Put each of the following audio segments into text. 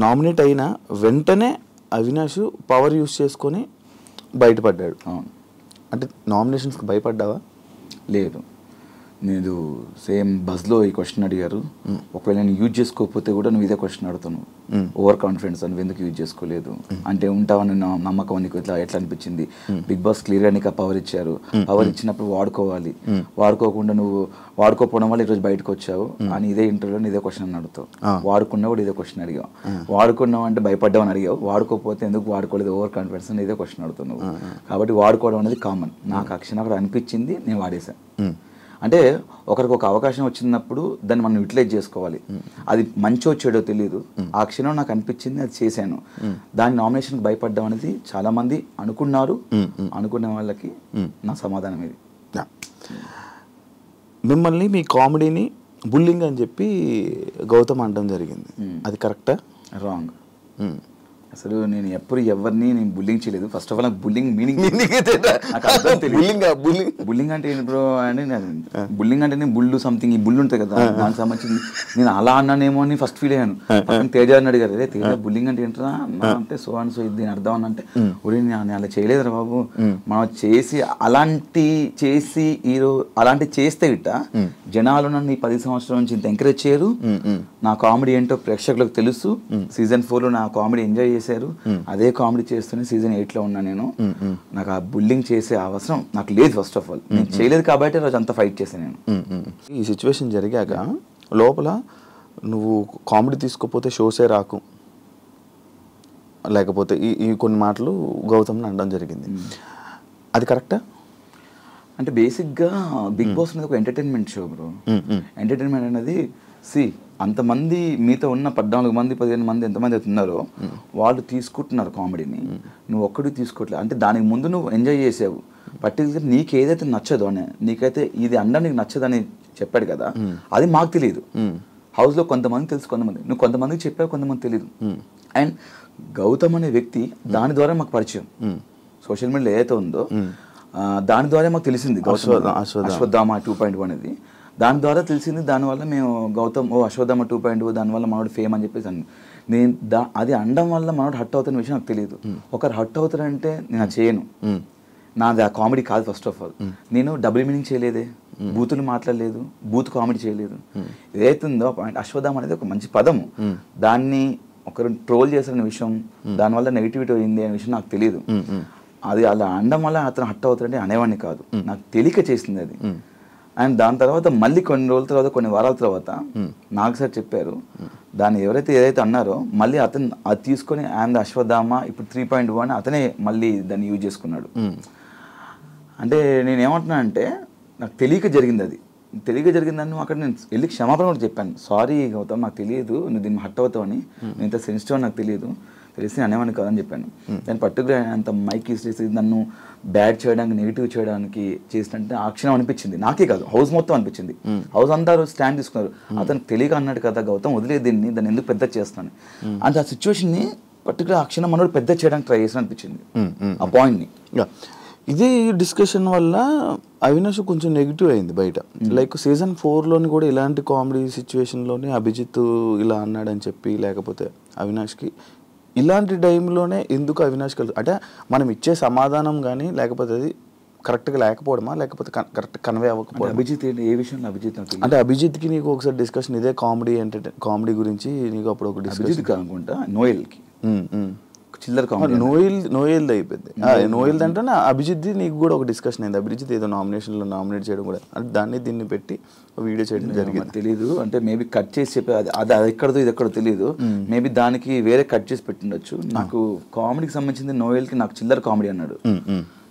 Nominate అయిన వెంటనే Avinash power use చేసుకొని బయటపడ్డాడు. అంటే నామినేషన్స్కి భయపడ్డావా? లేదు, నేను సేమ్ బస్లో ఈ క్వశ్చన్ అడిగారు. ఒకవేళ నేను యూజ్ చేసుకోకపోతే కూడా నువ్వు ఇదే క్వశ్చన్ అడుగుతున్నావు, ఓవర్ కాన్ఫిడెన్స్ అని ఎందుకు యూజ్ చేసుకోలేదు అంటే ఉంటావని నమ్మకం నీకు ఎట్లా అనిపించింది? బిగ్ బాస్ క్లియర్గా నీకు ఆ పవర్ ఇచ్చారు, పవర్ ఇచ్చినప్పుడు వాడుకోవాలి, వాడుకోకుండా నువ్వు వాడుకోకపోవడం వల్ల ఈరోజు బయటకు వచ్చావు అని ఇదే ఇంటర్వ్యూలో ఇదే క్వశ్చన్ అడుగుతావు. వాడుకున్నా కూడా ఇదే క్వశ్చన్ అడిగావు. వాడుకున్నావు అంటే భయపడ్డావు అని అడిగావు, వాడుకోకపోతే ఎందుకు వాడుకోలేదు ఓవర్ కాన్ఫిడెన్స్ అని ఇదే క్వశ్చన్ అడుగుతున్నావు. కాబట్టి వాడుకోవడం అనేది కామన్. నాకు ఆ క్షణం అక్కడ అనిపించింది, నేను వాడేశాను. అంటే ఒకరికి ఒక అవకాశం వచ్చినప్పుడు దాన్ని మనం యూటిలైజ్ చేసుకోవాలి. అది మంచో చెడో తెలియదు, ఆ క్షణం నాకు అనిపించింది, అది చేశాను. దాని నామినేషన్కి భయపడ్డాం అనేది చాలా మంది అనుకున్నారు. అనుకునే వాళ్ళకి నా సమాధానం ఇది. మిమ్మల్ని మీ కామెడీని బుల్లింగ్ అని చెప్పి గౌతమ్ అనడం జరిగింది, అది కరెక్టా? రాంగ్. అసలు నేను ఎప్పుడు ఎవరిని నేను బుల్లింగ్ చేయలేదు. ఫస్ట్ ఆఫ్ ఆల్ నాకు బుల్లింగ్ మీనింగ్ బుల్లింగ్ అంటే ఏంటి బ్రో అంటే, బుల్లింగ్ అంటే నేను బుల్లు సంథింగ్ ఈ బుల్లు ఉంటుంది కదా, దానికి సంబంధించి నేను అలా అన్నానేమో అని ఫస్ట్ ఫీల్ అయ్యాను. తేజ అని అడిగారు, అదే తేజ బుల్లింగ్ అంటే ఏంటరా అంటే సో అండ్ సో ఇది దీని అర్థం అని అంటే, నేను అలా చేయలేదురా బాబు, మనం చేసి అలాంటి చేస్తే గిట్ట జనాలు నన్ను ఈ 10 సంవత్సరాల నుంచి ఇంత ఎంకరేజ్ చేయరు. నా కామెడీ ఏంటో ప్రేక్షకులకు తెలుసు. సీజన్ 4లో నా కామెడీ ఎంజాయ్ చేశారు. అదే కామెడీ చేస్తూనే సీజన్ 8లో ఉన్నా నేను. నాకు ఆ బుల్లింగ్ చేసే అవసరం నాకు లేదు. ఫస్ట్ ఆఫ్ ఆల్ నేను చేయలేదు కాబట్టి రోజు అంతా ఫైట్ చేశాను నేను. ఈ సిచ్యువేషన్ జరిగాక లోపల నువ్వు కామెడీ తీసుకోపోతే షోసే రాకు, లేకపోతే ఈ కొన్ని మాటలు గౌతమ్ని అనడం జరిగింది, అది కరెక్టా? అంటే బేసిక్గా బిగ్ బాస్ అనేది ఒక ఎంటర్టైన్మెంట్ షో బ్రో. ఎంటర్టైన్మెంట్ అనేది అంతమంది మీతో ఉన్న 14 మంది 15 మంది ఎంతమంది అవుతున్నారో వాళ్ళు తీసుకుంటున్నారు కామెడీని, నువ్వు ఒక్కడి తీసుకోవట్లేదు. అంటే దానికి ముందు నువ్వు ఎంజాయ్ చేసావు. పర్టికులర్ నీకు ఏదైతే నచ్చదో అని, నీకైతే ఇది నీకు నచ్చదని చెప్పాడు కదా, అది మాకు తెలియదు. హౌస్లో కొంతమంది తెలుసు, కొంతమంది నువ్వు కొంతమందికి చెప్పావు, కొంతమంది తెలియదు. అండ్ గౌతమ్ అనే వ్యక్తి దాని ద్వారా మాకు పరిచయం. సోషల్ మీడియాలో ఏదైతే ఉందో దాని ద్వారా మాకు తెలిసింది అశ్వత్థామ 2.0 అనేది. దాని ద్వారా తెలిసింది. దానివల్ల మేము గౌతమ్ అశ్వత్థామ 2.0 దానివల్ల మనోడు ఫేమ్ అని చెప్పేసి నేను అది అనడం వల్ల మనోడు హట్ అవుతున్న విషయం నాకు తెలియదు. ఒకరు హట్ అవుతారంటే నేను అది చేయను. నాది ఆ కామెడీ కాదు. ఫస్ట్ ఆఫ్ ఆల్ నేను డబుల్ మీనింగ్ చేయలేదే, బూతులు మాట్లాడలేదు, బూత్ కామెడీ చేయలేదు. ఏదైతుందో అశ్వత్థామ అనేది ఒక మంచి పదము, దాన్ని ఒకరు ట్రోల్ చేసిన విషయం, దానివల్ల నెగిటివిటీ అయింది అనే విషయం నాకు తెలియదు. అది అలా అనడం వల్ల అతను హట్ అవుతాడంటే అనేవాడిని కాదు, నాకు తెలియక చేసింది అది. అండ్ దాని తర్వాత మళ్ళీ కొన్ని రోజుల తర్వాత, కొన్ని వారాల తర్వాత నాకు సార్ చెప్పారు, దాన్ని ఏదైతే అన్నారో మళ్ళీ అతను అది తీసుకొని అండ్ అశ్వత్థామ ఇప్పుడు 3.1 అని అతనే మళ్ళీ దాన్ని యూజ్ చేసుకున్నాడు. అంటే నేను ఏమంటున్నా అంటే నాకు తెలియక జరిగింది. అది తెలియక జరిగిందని అక్కడ నేను వెళ్ళి క్షమాపణ కూడా చెప్పాను. సారీ గౌతమ్, నాకు తెలియదు నువ్వు దీన్ని హట్ అవుతావు అని, నేను ఇంత సెన్సిటివ్ అని నాకు తెలియదు, తెలిసి అనేవాడిని కాదని చెప్పాను. దాని పర్టికులర్ అంత మైక్ ఇస్తే నన్ను బ్యాడ్ చేయడానికి, నెగిటివ్ చేయడానికి చేసినట్టే ఆ క్షణం అనిపించింది. నాకే కాదు, హౌస్ మొత్తం అనిపించింది. హౌస్ అందరూ స్టాండ్ తీసుకున్నారు. అతను తెలియక అన్నాడు కదా గౌతమ్, వదిలేదు దాన్ని ఎందుకు పెద్ద చేస్తున్నాను అంటే ఆ సిచ్యువేషన్ని పర్టికులర్ ఆ క్షణం మనోడు పెద్ద చేయడానికి ట్రై చేసిన అనిపించింది ఆ పాయింట్ని. ఇదే డిస్కషన్ వల్ల అవినాష్ కొంచెం నెగిటివ్ అయింది బయట. లైక్ సీజన్ 4లోని కూడా ఇలాంటి కామెడీ సిచ్యువేషన్లోనే అభిజిత్ ఇలా అన్నాడని చెప్పి, లేకపోతే అవినాష్కి ఇలాంటి టైంలోనే ఎందుకు అవినాష్ అంటే మనం ఇచ్చే సమాధానం కానీ లేకపోతే అది కరెక్ట్గా లేకపోవడమా, లేకపోతే కరెక్ట్ కన్వే అవ్వకపోవడం? అభిజిత్ ఏ విషయంలో అభిజిత్ అంటే అభిజిత్కి నీకు ఒకసారి డిస్కషన్ ఇదే కామెడీ గురించి నీకు అప్పుడు ఒక డిస్కషన్ కాకుండా నోయల్కి చిల్లర కామెడీ నోయల్ అయిపోయింది. నోయల్ అంటే అభిజిత్ నీకు కూడా ఒక డిస్కషన్ అయింది. అభిజిత్ ఏదో నామినేషన్లో నామినేట్ చేయడం కూడా, అంటే దీన్ని పెట్టి వీడియో చేయడం జరిగింది. తెలీదు అంటే మేబీ కట్ చేసి చెప్పే అది ఎక్కడదో ఇది ఎక్కడో తెలియదు. మేబీ దానికి వేరే కట్ చేసి పెట్టిండొచ్చు. నాకు కామెడీకి సంబంధించింది నోయల్కి నాకు చిల్లర కామెడీ అన్నాడు.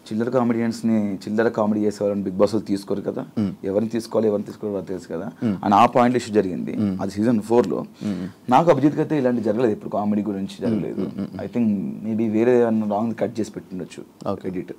చిల్లర కామెడియన్స్ని చిల్లర కామెడీ చేసేవాళ్ళని బిగ్ బాస్ తీసుకోరు కదా, ఎవరిని తీసుకోవాలి ఎవరిని తీసుకోవాలి తెలుసు కదా అని ఆ పాయింట్ ఇష్యూ జరిగింది. అది సీజన్ 4లో. నాకు అభిజిత్ అయితే ఇలాంటి జరగలేదు, ఇప్పుడు కామెడీ గురించి జరగలేదు. ఐ థింక్ మేబీ వేరే రాంగ్ కట్ చేసి పెట్టిండొచ్చు ఎడిట్.